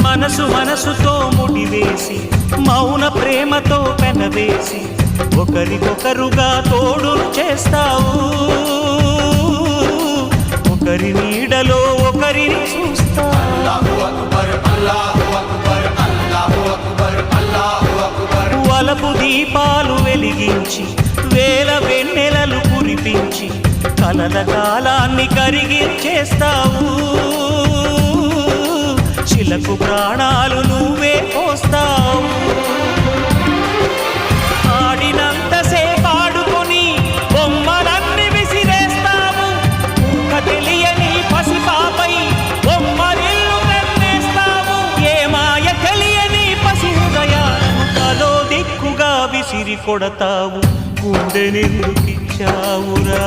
మనసు మనసుతో ముడివేసి మౌన ప్రేమతో పెనవేసి ఒకరికొకరుగా తోడును చేస్తావు. ఒకరి నీడలో ఒకరిని చూస్తావు. వలపు దీపాలు వెలిగించి వేల వెన్నెలలు కురిపించి కలల కాలాన్ని కరిగించేస్తావు. శిలకు ప్రాణాలు నువ్వే పోస్తావు. ఆడినంతసేపు ఆడుకొని బొమ్మలన్నీ విసిరేస్తావు. ఊహ తెలియని పసిపాపై బొమ్మరిల్లు వెన్నేస్తావు. ఏ మాయ తెలియని పసి హృదయాలను తలో దిక్కుగా విసిరి కొడతావు. గుండెనెందుకిచ్చావురా?